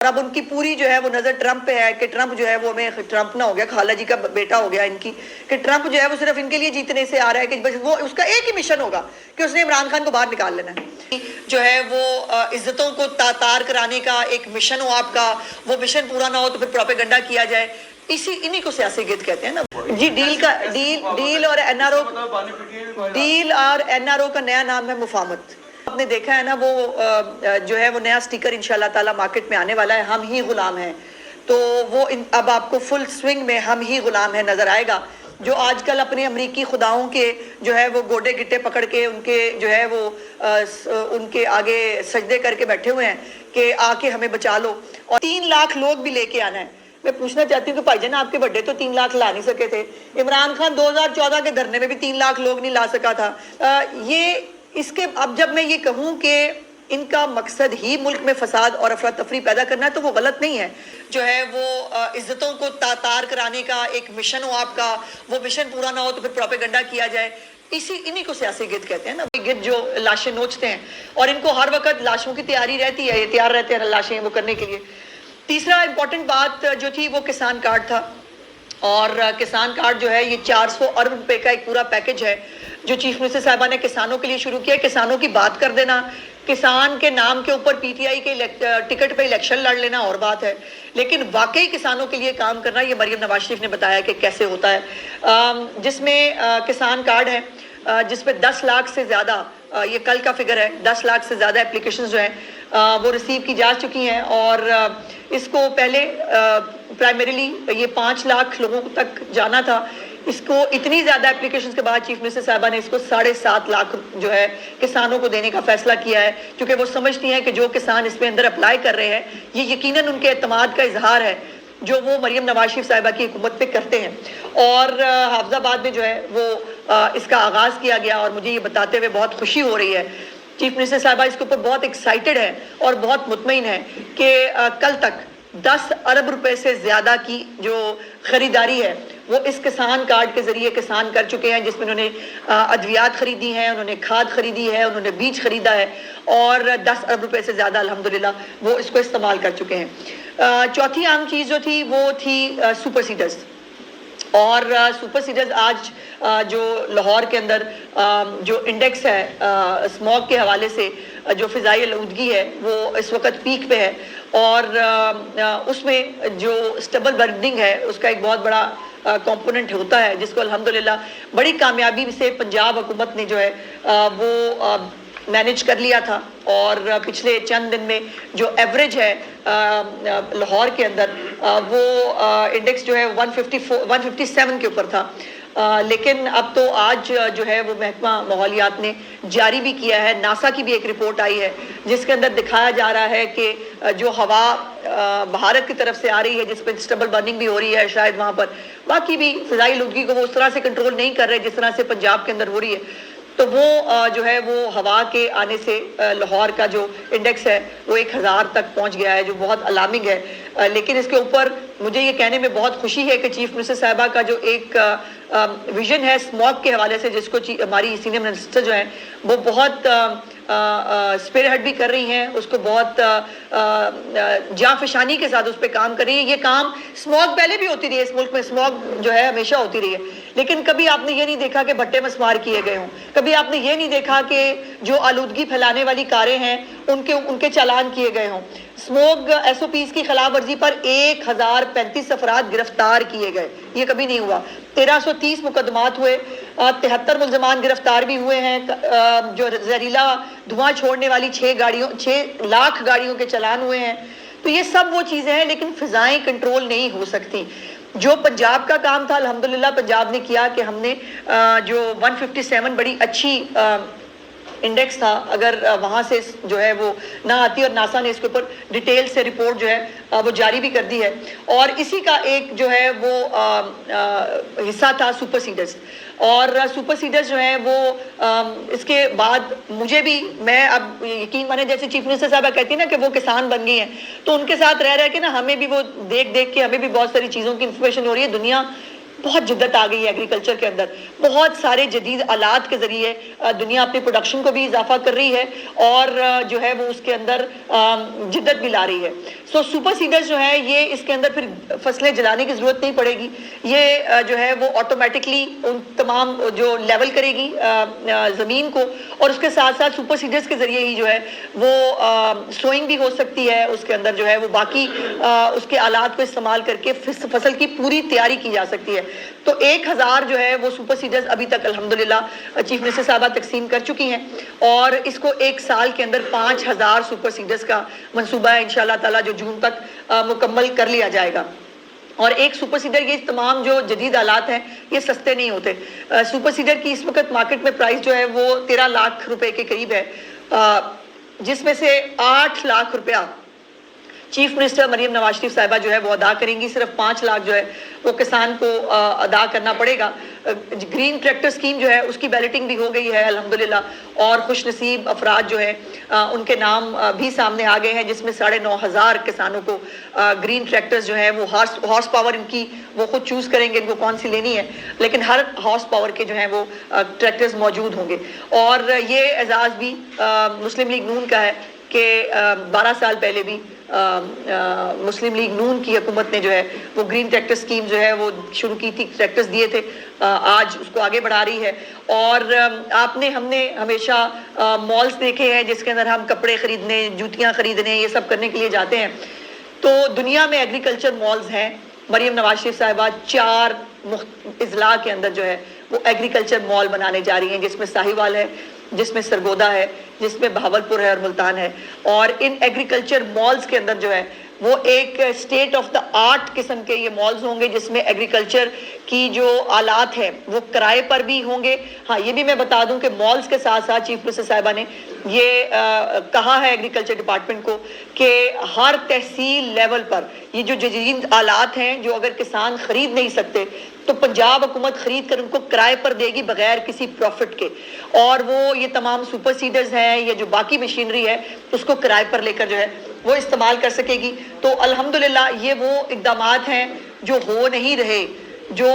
اور اب ان کی پوری جو ہے وہ نظر ٹرمپ پہ ہے کہ ٹرمپ جو ہے وہ ہمیں ٹرمپ نہ ہو گیا، خالہ جی کا بیٹا ہو گیا ان کی، کہ ٹرمپ جو ہے وہ صرف ان کے لیے جیتنے سے آ رہا ہے کہ بس وہ اس کا ایک ہی مشن ہوگا کہ اس نے عمران خان کو باہر نکال لینا ہے، جو ہے وہ عزتوں کو تار کرانے کا ایک مشن ہو آپ کا، وہ مشن پورا نہ ہو تو پھر پروپیگنڈا کیا جائے، انہی کو سیاسی گد کہتے ہیں نا جی۔ ڈیل اور این آر او کا نیا نام ہے مفاہمت۔ آپ نے دیکھا ہے نا وہ جو ہے وہ نیا سٹیکر انشاءاللہ تعالی مارکیٹ میں آنے والا ہے، ہم ہی غلام ہیں، تو وہ اب آپ کو فل سوئنگ میں ہم ہی غلام ہیں نظر آئے گا۔ جو آج کل اپنے امریکی خداؤں کے جو ہے وہ گوڈے گٹے پکڑ کے ان کے جو ہے وہ ان کے آگے سجدے کر کے بیٹھے ہوئے ہیں کہ آ کے ہمیں بچا لو، اور 3 لاکھ لوگ بھی لے کے آنا ہے۔ میں پوچھنا چاہتی ہوں کہ بھائی جان آپ کے بڑے تو 3 لاکھ لا نہیں سکے تھے، عمران خان 2014 کے دھرنے میں بھی 3 لاکھ لوگ نہیں لا سکا تھا۔ اس کے اب جب میں یہ کہوں کہ ان کا مقصد ہی ملک میں فساد اور افراتفری پیدا کرنا ہے تو وہ غلط نہیں ہے، جو ہے وہ عزتوں کو تار کرانے کا ایک مشن ہو آپ کا، وہ مشن پورا نہ ہو تو پھر پروپیگنڈا کیا جائے، انہی کو سیاسی گد کہتے ہیں نا، گد جو لاشیں نوچتے ہیں اور ان کو ہر وقت لاشوں کی تیاری رہتی ہے، یہ تیار رہتے ہیں لاشیں وہ کرنے کے لیے۔ تیسرا امپورٹنٹ بات جو تھی وہ کسان کارڈ تھا، اور کسان کارڈ جو ہے یہ 400 ارب روپے کا ایک پورا پیکج ہے جو چیف منسٹر صاحبہ نے کسانوں کے لیے شروع کیا ہے۔ کسانوں کی بات کر دینا، کسان کے نام کے اوپر پی ٹی آئی کے ٹکٹ پہ الیکشن لڑ لینا اور بات ہے، لیکن واقعی کسانوں کے لیے کام کرنا یہ مریم نواز شریف نے بتایا کہ کیسے ہوتا ہے، جس میں کسان کارڈ ہے جس میں 10 لاکھ سے زیادہ، یہ کل کا فگر ہے، 10 لاکھ سے زیادہ اپلیکیشنز جو ہیں وہ ریسیو کی جا چکی ہیں، اور اس کو پہلے پرائمریلی یہ 5 لاکھ لوگوں تک جانا تھا، اس کو اتنی زیادہ اپلیکیشنز کے بعد چیف منسٹر صاحبہ نے اس کو 7.5 لاکھ جو ہے کسانوں کو دینے کا فیصلہ کیا ہے، کیونکہ وہ سمجھتی ہیں کہ جو کسان اس میں اندر اپلائی کر رہے ہیں یہ یقیناً ان کے اعتماد کا اظہار ہے جو وہ مریم نواز شریف صاحبہ کی حکومت پہ کرتے ہیں۔ اور حافظ آباد میں جو ہے وہ اس کا آغاز کیا گیا، اور مجھے یہ بتاتے ہوئے بہت خوشی ہو رہی ہے، چیف منسٹر صاحبہ اس کے اوپر بہت ایکسائٹڈ ہے اور بہت مطمئن ہے کہ کل تک 10 ارب روپے سے زیادہ کی جو خریداری ہے وہ اس کسان کارڈ کے ذریعے کسان کر چکے ہیں، جس میں انہوں نے ادویات خریدی ہیں، انہوں نے کھاد خریدی ہے، انہوں نے بیج خریدا ہے، اور 10 ارب روپے سے زیادہ الحمدللہ وہ اس کو استعمال کر چکے ہیں۔ چوتھی اہم چیز جو تھی وہ تھی سپر سیڈرز، اور سپر سیڈرز آج جو لاہور کے اندر جو انڈیکس ہے اسموگ کے حوالے سے، جو فضائی آلودگی ہے وہ اس وقت پیک پہ ہے، اور اس میں جو اسٹیبل برننگ ہے اس کا ایک بہت بڑا کمپوننٹ ہوتا ہے، جس کو الحمدللہ بڑی کامیابی سے پنجاب حکومت نے جو ہے وہ مینیج کر لیا تھا، اور پچھلے چند دن میں جو ایوریج ہے لاہور کے اندر وہ انڈیکس جو ہے 157 کے اوپر تھا، لیکن اب تو آج جو ہے وہ محکمہ ماحولیات نے جاری بھی کیا ہے، ناسا کی بھی ایک رپورٹ آئی ہے جس کے اندر دکھایا جا رہا ہے کہ جو ہوا بھارت کی طرف سے آ رہی ہے جس پہ اسٹیبل برننگ بھی ہو رہی ہے، شاید وہاں پر باقی بھی فضائی آلودگی کو وہ اس طرح سے کنٹرول نہیں کر رہے جس طرح سے پنجاب کے اندر ہو رہی ہے، تو وہ جو ہے وہ ہوا کے آنے سے لاہور کا جو انڈیکس ہے وہ 1000 تک پہنچ گیا ہے، جو بہت الارمنگ ہے۔ لیکن اس کے اوپر مجھے یہ کہنے میں بہت خوشی ہے کہ چیف منسٹر صاحبہ کا جو ایک ویژن ہے اسموگ کے حوالے سے، جس کو ہماری سینئر منسٹر جو ہیں وہ بہت اسپیئر ہیڈ بھی کر رہی ہیں، اس کو بہت جانفشانی کے ساتھ اس پہ کام کر رہی ہیں۔ یہ کام اسموگ پہلے بھی ہوتی رہی ہے اس ملک میں، اسموگ جو ہے ہمیشہ ہوتی رہی ہے، لیکن کبھی آپ نے یہ نہیں دیکھا کہ بھٹے مسمار کیے گئے ہوں، کبھی آپ نے یہ نہیں دیکھا کہ جو آلودگی پھیلانے والی کاریں ہیں ان کے چالان کیے گئے ہوں۔ اسموگ ایس او پیز کی خلاف ورزی پر 1035 افراد گرفتار کیے گئے، یہ کبھی نہیں ہوا۔ 1330 مقدمات ہوئے، 73 ملزمان گرفتار بھی ہوئے ہیں، جو زہریلا دھواں چھوڑنے والی 6 لاکھ گاڑیوں کے چالان ہوئے ہیں۔ تو یہ سب وہ چیزیں ہیں، لیکن فضائیں کنٹرول نہیں ہو سکتی۔ جو پنجاب کا کام تھا الحمدللہ پنجاب نے کیا کہ ہم نے جو 157 بڑی اچھی انڈیکس تھا، اگر وہاں سے جو ہے وہ نہ آتی، اور ناسا نے اس کے اوپر ڈیٹیل سے رپورٹ جو ہے وہ جاری بھی کر دی ہے، اور اسی کا ایک جو ہے وہ حصہ تھا سپر سیڈرز، اور سپر سیڈرز جو ہیں وہ اس کے بعد مجھے بھی، میں اب یقین مانے جیسے چیف منسٹر صاحبہ کہتی ہیں نا کہ وہ کسان بن گئی ہیں، تو ان کے ساتھ رہ کے نا ہمیں بھی وہ دیکھ کے ہمیں بھی بہت ساری چیزوں کی انفارمیشن ہو رہی ہے۔ دنیا بہت جدت آ گئی ہے ایگریکلچر کے اندر. بہت سارے جدید آلات کے ذریعے دنیا اپنی پروڈکشن کو بھی اضافہ کر رہی ہے اور جو ہے وہ اس کے اندر جدت بھی لا رہی ہے. سو سپر سیڈرز جو ہے یہ اس کے اندر پھر فصلیں جلانے کی ضرورت نہیں پڑے گی. یہ جو ہے وہ آٹومیٹکلی ان تمام جو لیول کرے گی زمین کو, اور اس کے ساتھ ساتھ سپر سیڈرز کے ذریعے ہی جو ہے وہ سوئنگ بھی ہو سکتی ہے. اس کے اندر جو ہے وہ باقی اس کے آلات کو استعمال کر کے فصل کی پوری تیاری کی جا سکتی ہے. تو 1000 جو ہے وہ سپر سیڈرز ابھی تک الحمدللہ چیف منسٹر صاحبہ تقسیم کر چکی ہیں, اور اس کو 1 سال کے اندر 5000 سپر سیڈرز کا منصوبہ ہے انشاءاللہ تعالیٰ جو جون تک مکمل کر لیا جائے گا. اور ایک سپر سیڈر, یہ تمام جو جدید آلات ہیں یہ سستے نہیں ہوتے. سپر سیڈر کی اس وقت مارکیٹ میں پرائس جو ہے وہ 13 لاکھ روپے کے قریب ہے, جس میں سے 8 لاکھ روپیہ چیف منسٹر مریم نواز شریف صاحبہ جو ہے وہ ادا کریں گی. صرف 5 لاکھ جو ہے وہ کسان کو ادا کرنا پڑے گا. گرین ٹریکٹر سکیم جو ہے اس کی بیلٹنگ بھی ہو گئی ہے الحمدللہ, اور خوش نصیب افراد جو ہیں ان کے نام بھی سامنے آ گئے ہیں, جس میں 9,500 کسانوں کو گرین ٹریکٹرز جو ہیں وہ ہارس پاور ان کی وہ خود چوز کریں گے ان کو کون سی لینی ہے, لیکن ہر ہارس پاور کے جو ہیں وہ ٹریکٹرز موجود ہوں گے. اور یہ اعزاز بھی مسلم لیگ نون کا ہے کہ 12 سال پہلے بھی مسلم لیگ نون کی حکومت نے جو ہے وہ گرین ٹریکٹر سکیم جو ہے وہ شروع کی تھی, ٹریکٹرز دیے تھے, آج اس کو آگے بڑھا رہی ہے. اور ہم نے ہمیشہ مالز دیکھے ہیں جس کے اندر ہم کپڑے خریدنے, جوتیاں خریدنے, یہ سب کرنے کے لیے جاتے ہیں. تو دنیا میں ایگریکلچر مالز ہیں. مریم نواز شریف صاحبہ 4 اضلاع کے اندر جو ہے وہ ایگریکلچر مال بنانے جا رہی ہیں, جس میں ساہیوال ہے, جس میں سرگودا ہے, جس میں بہاولپور ہے اور ملتان ہے. اور ان ایگریکلچر مالز کے اندر جو ہے وہ ایک اسٹیٹ آف دا آرٹ قسم کے یہ مالز ہوں گے, جس میں ایگریکلچر کی جو آلات ہیں وہ کرائے پر بھی ہوں گے. ہاں یہ بھی میں بتا دوں کہ مالز کے ساتھ ساتھ چیف منسٹر صاحبہ نے یہ کہا ہے ایگریکلچر ڈپارٹمنٹ کو کہ ہر تحصیل لیول پر یہ جو جدید آلات ہیں جو اگر کسان خرید نہیں سکتے تو پنجاب حکومت خرید کر ان کو کرائے پر دے گی بغیر کسی پروفٹ کے, اور وہ یہ تمام سپر سیڈرز ہیں یا جو باقی مشینری ہے اس کو کرائے پر لے کر جو ہے وہ استعمال کر سکے گی. تو الحمدللہ یہ وہ اقدامات ہیں جو ہو نہیں رہے, جو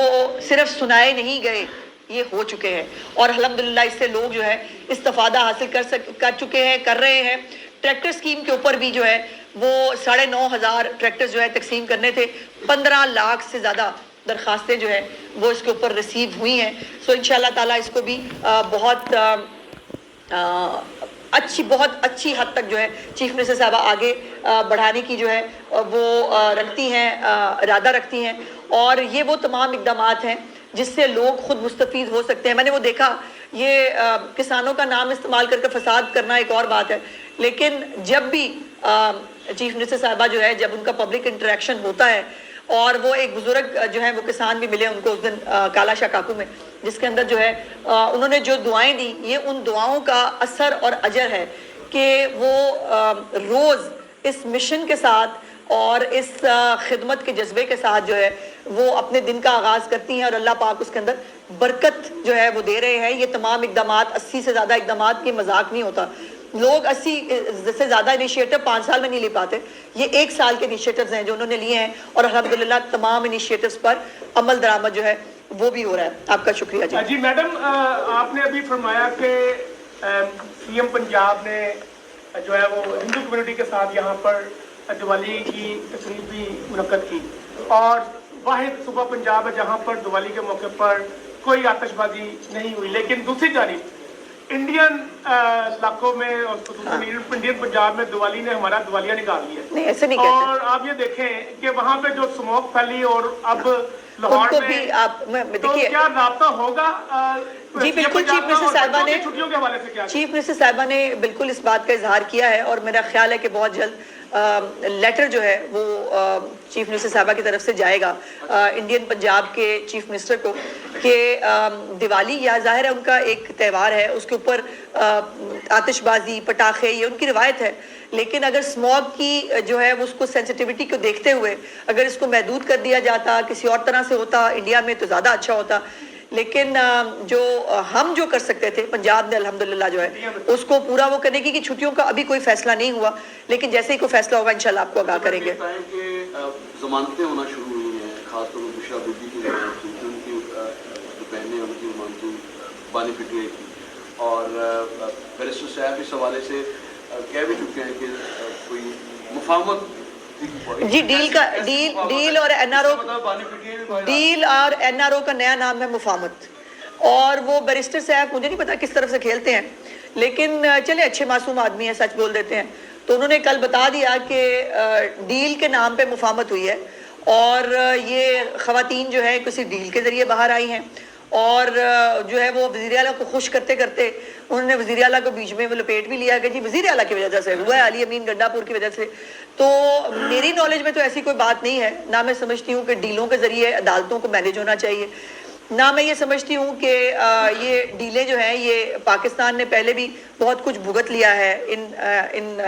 صرف سنائے نہیں گئے, یہ ہو چکے ہیں, اور الحمدللہ اس سے لوگ جو ہے استفادہ حاصل کر چکے ہیں, کر رہے ہیں. ٹریکٹر سکیم کے اوپر بھی جو ہے وہ 9,500 ٹریکٹر جو ہے تقسیم کرنے تھے. 15 لاکھ سے زیادہ درخواستیں جو ہے وہ اس کے اوپر ریسیو ہوئی ہیں. سو انشاءاللہ تعالیٰ اس کو بھی بہت اچھی حد تک جو ہے چیف منسٹر صاحبہ آگے بڑھانے کی جو ہے وہ رکھتی ہیں, ارادہ رکھتی ہیں. اور یہ وہ تمام اقدامات ہیں جس سے لوگ خود مستفید ہو سکتے ہیں. میں نے وہ دیکھا, یہ کسانوں کا نام استعمال کر کے فساد کرنا ایک اور بات ہے, لیکن جب بھی چیف منسٹر صاحبہ جو ہے جب ان کا پبلک انٹریکشن ہوتا ہے, اور وہ ایک بزرگ جو ہیں وہ کسان بھی ملے ان کو اس دن کالا شاہ کاکو میں, جس کے اندر جو ہے انہوں نے جو دعائیں دی, یہ ان دعاؤں کا اثر اور اجر ہے کہ وہ روز اس مشن کے ساتھ اور اس خدمت کے جذبے کے ساتھ جو ہے وہ اپنے دن کا آغاز کرتی ہیں, اور اللہ پاک اس کے اندر برکت جو ہے وہ دے رہے ہیں. یہ تمام اقدامات 80 سے زیادہ اقدامات کی مذاق نہیں ہوتا. لوگ 80 سے زیادہ انیشیٹو 5 سال میں نہیں لے پاتے, یہ 1 سال کے انیشیٹوز ہیں جو انہوں نے لیے ہیں, اور الحمدللہ تمام انیشیٹوز پر عمل درآمد جو ہے وہ بھی ہو رہا ہے. آپ کا شکریہ. جی میڈم, آپ نے ابھی فرمایا کہ سی ایم پنجاب نے جو ہے وہ ہندو کمیونٹی کے ساتھ یہاں پر دیوالی کی تقریب بھی منعقد کی, اور واحد صوبہ پنجاب ہے جہاں پر دیوالی کے موقع پر کوئی آتش بازی نہیں ہوئی. لیکن دوسری جانب انڈین علاقوں میں اور انڈین پنجاب میں دیوالی نے ہمارا دیوالیہ نکال دیا, اور آپ یہ دیکھیں کہ وہاں پہ جو اسموک پھیلی, اور اب لاہور میں تو کیا رابطہ ہوگا؟ جی بالکل, چیف منسٹر صاحبہ نے چھٹیوں کے حوالے سے کیا چیف منسٹر صاحبہ نے بالکل اس بات کا اظہار کیا ہے, اور میرا خیال ہے کہ بہت جلد لیٹر جو ہے وہ چیف منسٹر صاحبہ کی طرف سے جائے گا انڈین پنجاب کے چیف منسٹر کو کہ دیوالی یا ظاہر ہے ان کا ایک تہوار ہے, اس کے اوپر آتش بازی, پٹاخے, یہ ان کی روایت ہے, لیکن اگر اسموگ کی جو ہے اس کو سینسٹیوٹی کو دیکھتے ہوئے اگر اس کو محدود کر دیا جاتا, کسی اور طرح سے ہوتا انڈیا میں تو زیادہ اچھا ہوتا. لیکن جو ہم جو کر سکتے تھے پنجاب نے الحمدللہ جو ہے اس کو پورا وہ کرنے کی چھٹیوں کا ابھی کوئی فیصلہ نہیں ہوا، لیکن جیسے ہی کوئی فیصلہ ہوگا انشاءاللہ آپ کو آگاہ کریں گے۔ ضمانتیں ہونا شروع ہوئی ہیں، خاص طور پر بشرا بیبی کی ضمانت، ان کی جو بہنیں ان کی ضمانتیں بانی پٹوئے کی، اور بیرسٹر صاحب اس حوالے سے کہہ بھی چکے ہیں کہ کوئی مفاہمت جی ڈیل اور این آر او کا نیا نام ہے مفاہمت، اور وہ بیرسٹر صاحب مجھے نہیں پتا کس طرف سے کھیلتے ہیں، لیکن چلے اچھے معصوم آدمی ہیں، سچ بول دیتے ہیں، تو انہوں نے کل بتا دیا کہ ڈیل کے نام پہ مفاہمت ہوئی ہے، اور یہ خواتین جو ہے کسی ڈیل کے ذریعے باہر آئی ہیں، اور جو ہے وہ وزیر اعلیٰ کو خوش کرتے کرتے انہوں نے وزیر اعلیٰ کو بیچ میں وہ لپیٹ بھی لیا کہ جی وزیر اعلیٰ کی وجہ سے ہوا ہے، علی امین گنڈا پور کی وجہ سے۔ تو میری نالج میں تو ایسی کوئی بات نہیں ہے، نہ میں سمجھتی ہوں کہ ڈیلوں کے ذریعے عدالتوں کو مینیج ہونا چاہیے، نہ میں یہ سمجھتی ہوں کہ یہ ڈیلیں جو ہیں یہ پاکستان نے پہلے بھی بہت کچھ بھگت لیا ہے ان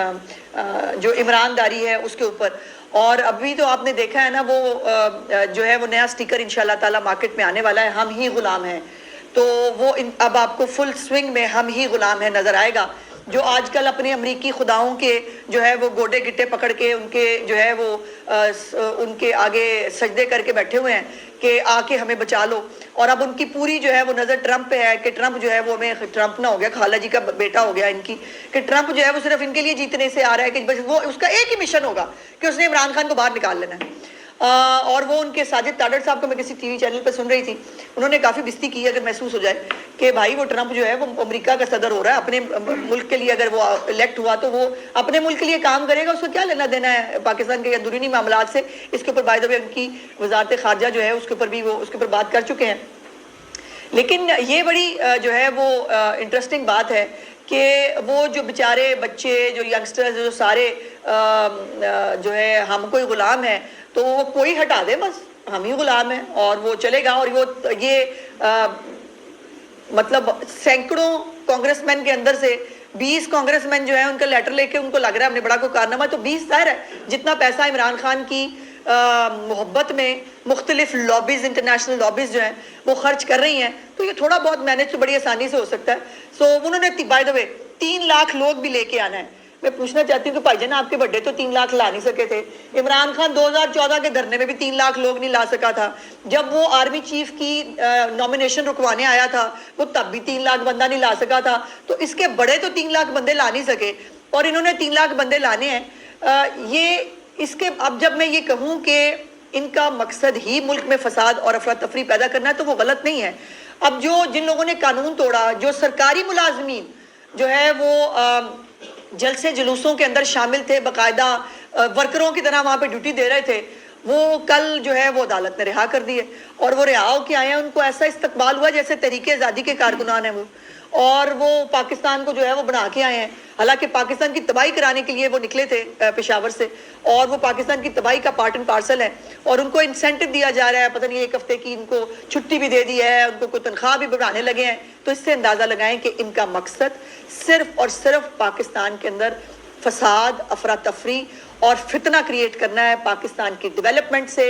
جو عمران داری ہے اس کے اوپر، اور ابھی تو آپ نے دیکھا ہے نا وہ جو ہے وہ نیا سٹیکر انشاءاللہ تعالی مارکیٹ میں آنے والا ہے، ہم ہی غلام ہیں، تو وہ اب آپ کو فل سوئنگ میں ہم ہی غلام ہیں نظر آئے گا۔ جو آج کل اپنے امریکی خداؤں کے جو ہے وہ گوڈے گٹے پکڑ کے ان کے جو ہے وہ ان کے آگے سجدے کر کے بیٹھے ہوئے ہیں کہ آ کے ہمیں بچا لو، اور اب ان کی پوری جو ہے وہ نظر ٹرمپ پہ ہے کہ ٹرمپ جو ہے وہ ہمیں ٹرمپ نہ ہو گیا، خالہ جی کا بیٹا ہو گیا ان کی، کہ ٹرمپ جو ہے وہ صرف ان کے لیے جیتنے سے آ رہا ہے کہ بس وہ اس کا ایک ہی مشن ہوگا کہ اس نے عمران خان کو باہر نکال لینا ہے۔ اور وہ ان کے ساجد تاڈر صاحب کو میں کسی ٹی وی چینل پہ سن رہی تھی، انہوں نے کافی بستی کی اگر محسوس ہو جائے کہ بھائی وہ ٹرمپ جو ہے وہ امریکہ کا صدر ہو رہا ہے، اپنے ملک کے لیے اگر وہ الیکٹ ہوا تو وہ اپنے ملک کے لیے کام کرے گا، اس کو کیا لینا دینا ہے پاکستان کے اندرونی معاملات سے۔ اس کے اوپر بائی دا وے ان کی وزارت خارجہ جو ہے اس کے اوپر بھی وہ اس کے اوپر بات کر چکے ہیں، لیکن یہ بڑی جو ہے وہ انٹرسٹنگ بات ہے کہ وہ جو بیچارے بچے جو ینگسٹرز جو سارے جو ہے ہم کوئی غلام ہیں، تو وہ کوئی ہٹا دے بس ہم ہی غلام ہیں اور وہ چلے گا، اور وہ یہ مطلب سینکڑوں کانگریس مین کے اندر سے 20 کانگریس مین جو ہیں ان کا لیٹر لے کے ان کو لگ رہا ہے ہم نے بڑا کوئی کارنامہ، تو 20 ظاہر ہے جتنا پیسہ عمران خان کی محبت میں مختلف لابیز انٹرنیشنل لابیز جو ہیں وہ خرچ کر رہی ہیں، تو یہ تھوڑا بہت مینیج تو بڑی آسانی سے ہو سکتا ہے۔ سو انہوں نے بائی دا وے 3 لاکھ لوگ بھی لے کے آنا ہے۔ میں پوچھنا چاہتی ہوں کہ بھائی جان آپ کے بڑے تو 3 لاکھ لا نہیں سکے تھے، عمران خان 2014 کے دھرنے میں بھی 3 لاکھ لوگ نہیں لا سکا تھا، جب وہ آرمی چیف کی نومینیشن رکوانے آیا تھا وہ تب بھی 3 لاکھ بندہ نہیں لا سکا تھا، تو اس کے بڑے تو 3 لاکھ بندے لا نہیں سکے اور انہوں نے 3 لاکھ بندے لانے ہیں۔ یہ اس کے اب جب میں یہ کہوں کہ ان کا مقصد ہی ملک میں فساد اور افراتفری پیدا کرنا ہے تو وہ غلط نہیں ہے۔ اب جو جن لوگوں نے قانون توڑا، جو سرکاری ملازمین جو ہے وہ جلسے جلوسوں کے اندر شامل تھے، باقاعدہ ورکروں کی طرح وہاں پہ ڈیوٹی دے رہے تھے، وہ کل جو ہے وہ عدالت نے رہا کر دیے، اور وہ رہا ہو کے آئے ہیں، ان کو ایسا استقبال ہوا جیسے تحریک آزادی کے کارکنان ہیں وہ، اور وہ پاکستان کو جو ہے وہ بنا کے آئے ہیں، حالانکہ پاکستان کی تباہی کرانے کے لیے وہ نکلے تھے پشاور سے، اور وہ پاکستان کی تباہی کا پارٹ اینڈ پارسل ہے، اور ان کو انسینٹو دیا جا رہا ہے، پتہ نہیں 1 ہفتے کی ان کو چھٹی بھی دے دی ہے، ان کو کوئی تنخواہ بھی بڑھانے لگے ہیں، تو اس سے اندازہ لگائیں کہ ان کا مقصد صرف اور صرف پاکستان کے اندر فساد، افراتفری اور فتنہ کریٹ کرنا ہے، پاکستان کی ڈیولپمنٹ سے،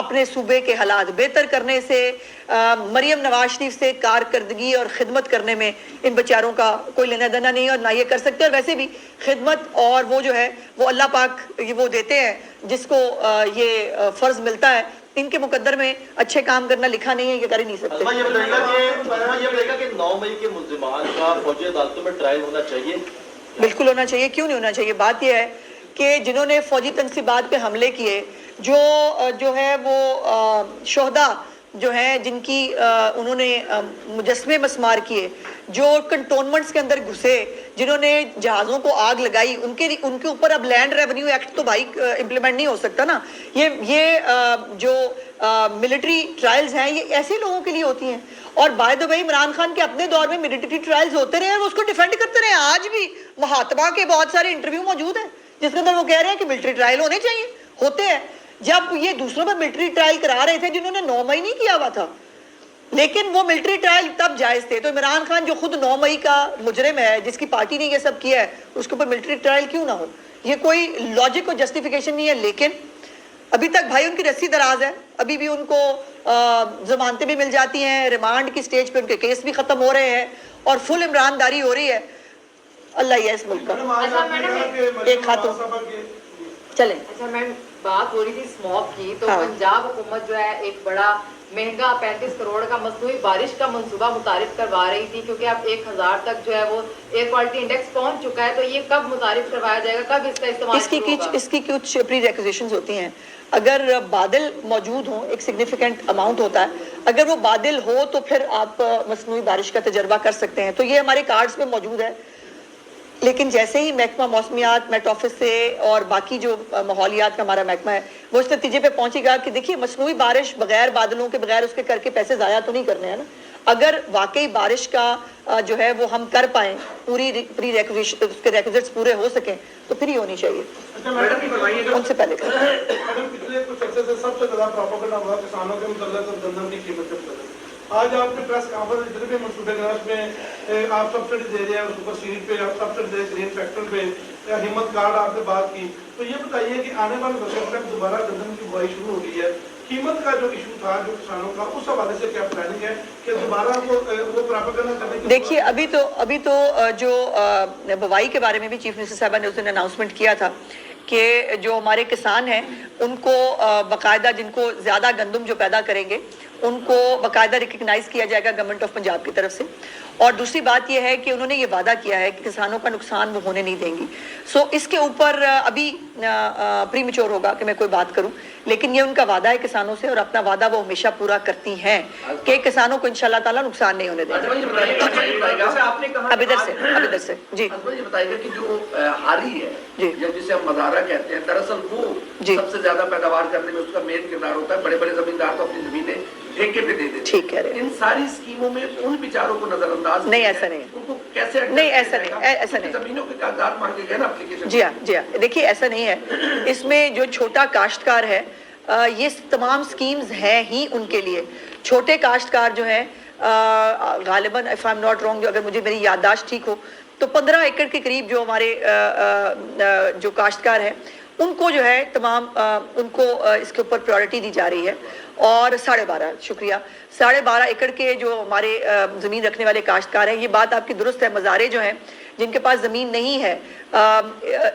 اپنے صوبے کے حالات بہتر کرنے سے، مریم نواز شریف سے کارکردگی اور خدمت کرنے میں ان بیچاروں کا کوئی لینا دینا نہیں، اور نہ یہ کر سکتے، اور ویسے بھی خدمت اور وہ جو ہے وہ اللہ پاک وہ دیتے ہیں جس کو یہ فرض ملتا ہے، ان کے مقدر میں اچھے کام کرنا لکھا نہیں ہے، یہ کر ہی نہیں سکتے۔ یہ بتائے گا کہ 9 مئی کے ملزمان کا فوجی عدالتوں میں ٹرائل ہونا چاہیے؟ بالکل ہونا چاہیے، کیوں نہیں ہونا چاہیے؟ بات یہ ہے کہ جنہوں نے فوجی تنصیبات پہ حملے کیے، جو ہے وہ شہداء جو ہیں جن کی انہوں نے مجسمے مسمار کیے، جو کنٹونمنٹس کے اندر گھسے، جنہوں نے جہازوں کو آگ لگائی، ان کے اوپر اب لینڈ ریونیو ایکٹ تو بھائی امپلیمنٹ نہیں ہو سکتا نا۔ یہ جو ملٹری ٹرائلز ہیں یہ ایسے لوگوں کے لیے ہوتی ہیں، اور بائی دا وے عمران خان کے اپنے دور میں ملٹری ٹرائلز ہوتے رہے ہیں، وہ اس کو ڈیفینڈ کرتے رہے ہیں۔ آج بھی مہاتما کے بہت سارے انٹرویو موجود ہیں جس کے اندر وہ کہہ رہے ہیں کہ ملٹری ٹرائل ہونے چاہیے، ہوتے ہیں۔ جب یہ دوسروں پر ملٹری ٹرائل کرا رہے تھے جنہوں نے 9 مئی نہیں کیا ہوا تھا، لیکن وہ ملٹری ٹرائل تب جائز تھے، تو عمران خان جو خود 9 مئی کا مجرم ہے، جس کی پارٹی نے یہ سب کیا ہے، اس کے اوپر ملٹری ٹرائل کیوں نہ ہو؟ یہ کوئی لاجک اور جسٹیفیکیشن نہیں ہے، لیکن ابھی تک بھائی ان کی رسی دراز ہے, ابھی بھی ان کو ضمانتیں بھی مل جاتی ہیں, ریمانڈ کی سٹیج پہ ان کے کیس بھی ختم ہو رہے ہیں اور فل عمران داری ہو رہی ہے. اللہ ہی ہے اس ملک کا. ایک خاتون چلیں. اچھا میم, بات ہو رہی تھی اسموگ کی, تو ہاں. پنجاب حکومت جو ہے ایک بڑا مہنگا 35 کروڑ کا مصنوعی بارش کا منصوبہ متعارف کروا رہی تھی, کیونکہ اب 1000 تک جو ہے وہ ایئر کوالٹی انڈیکس پہنچ چکا ہے, تو یہ کب متعارف کروایا جائے گا, کب اس کا استعمال شروع ہوگا؟ اس کی کچھ پری ریکوزیشنز ہوتی ہیں. اگر بادل موجود ہوں, ایک سگنیفیکنٹ اماؤنٹ ہوتا ہے, اگر وہ بادل ہو تو پھر آپ مصنوعی بارش کا تجربہ کر سکتے ہیں. تو یہ ہمارے کارڈز میں موجود ہے, لیکن جیسے ہی محکمہ موسمیات میٹ آفس سے اور باقی جو ماحولیات کا ہمارا محکمہ ہے وہ اس نتیجے پہ پہنچے گا کہ دیکھیے مصنوعی بارش بغیر بادلوں کے, بغیر اس کے کر کے پیسے ضائع تو نہیں کرنے ہیں نا. اگر واقعی بارش کا جو ہے وہ ہم کر پائیں, پوری ریکوزیشن اس کے ریکوزٹس پورے ہو سکیں, تو پھر ہی ہونی چاہیے. ان سے پہلے پچھلے کچھ عرصے سے سب سے زیادہ پروپیگنڈا ہوا کسانوں کے متعلق اور گندم کی قیمت کے متعلق. آج آپ نے پریس کانفرنس جتنے بھی منصوبے ناش میں آپ سبسڈی دے رہے ہیں, سپر سیڈ پہ آپ سبسڈی دے رہے ہیں, گرین فیکٹر پہ, یا ہمت کارڈ آپ نے بات کی, تو یہ بتائیے کہ آنے والے وقت میں دوبارہ گندم کی بوائی شروع ہو گئی ہے, قیمت کا جو ایشو تھا جو کسانوں کا, اس حوالے سے کیا پلاننگ ہے کہ دوبارہ وہ پروپیگنڈا کرنے کی؟ دیکھیے ابھی تو جو بوائی کے بارے میں بھی چیف منسٹر صاحبہ نے اس دن اناؤنسمنٹ کیا تھا کہ جو ہمارے کسان ہیں ان کو باقاعدہ, جن کو زیادہ گندم جو پیدا کریں گے ان کو باقاعدہ ریکگنائز کیا جائے گا گورنمنٹ آف پنجاب کی طرف سے. اور دوسری بات یہ ہے کہ انہوں نے یہ وعدہ کیا ہے کہ کسانوں کا نقصان وہ ہونے نہیں دیں گی. سو اس کے اوپر ابھی پری میچور ہوگا کہ میں کوئی بات کروں, لیکن یہ ان کا وعدہ ہے کسانوں سے, اور اپنا وعدہ وہ ہمیشہ پورا کرتی ہیں کہ کسانوں کو انشاءاللہ تعالیٰ نقصان نہیں ہونے دیں گے. اب ادھر سے جی یہ بتائیے گا کہ جو ہاری ہے جی, یا جسے ہم مزارہ کہتے ہیں, دراصل وہ سب سے زیادہ پیداوار کرنے میں اس کا مین کردار ہوتا ہے. بڑے بڑے زمیندار تو اپنی زمینیں ٹھیکے پہ دے دیتے ٹھیک کہہ رہے ہیں. ان ساری اسکیموں میں ان بیچاروں کو نظر انداز نہیں, ایسا نہیں, ان کو کیسے نہیں ایسا نہیں, زمینوں کے کاغذات مانگے گئے نا اپلیکیشن. جی ہاں, دیکھیے ایسا نہیں ہے. اس میں جو چھوٹا کاشتکار ہے, یہ تمام سکیمز ہیں ہی ان کے لیے. چھوٹے کاشتکار جو ہیں غالباً if I'm not wrong, اگر مجھے میری یادداشت ٹھیک ہو تو 15 ایکڑ کے قریب جو ہمارے جو کاشتکار ہیں ان کو جو ہے تمام ان کو اس کے اوپر پریورٹی دی جا رہی ہے. اور 12.5 شکریہ 12.5 ایکڑ کے جو ہمارے زمین رکھنے والے کاشتکار ہیں, یہ بات آپ کی درست ہے. مزارے جو ہیں جن کے پاس زمین نہیں ہے,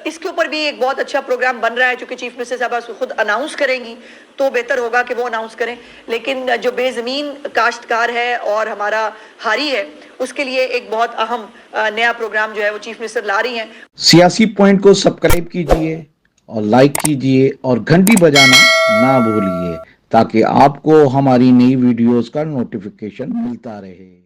اس کے اوپر بھی ایک بہت اچھا پروگرام بن رہا ہے, چونکہ چیف منسٹر صاحبہ خود اناؤنس کریں گی تو بہتر ہوگا کہ وہ اناؤنس کریں. لیکن جو بے زمین کاشتکار ہے اور ہمارا ہاری ہے, اس کے لیے ایک بہت اہم نیا پروگرام جو ہے وہ چیف منسٹر لا رہی ہیں. سیاسی پوائنٹ کو سبسکرائب کیجئے اور لائک کیجئے اور گھنٹی بجانا نہ بھولیے تاکہ آپ کو ہماری نئی ویڈیوز کا نوٹیفیکیشن ملتا رہے.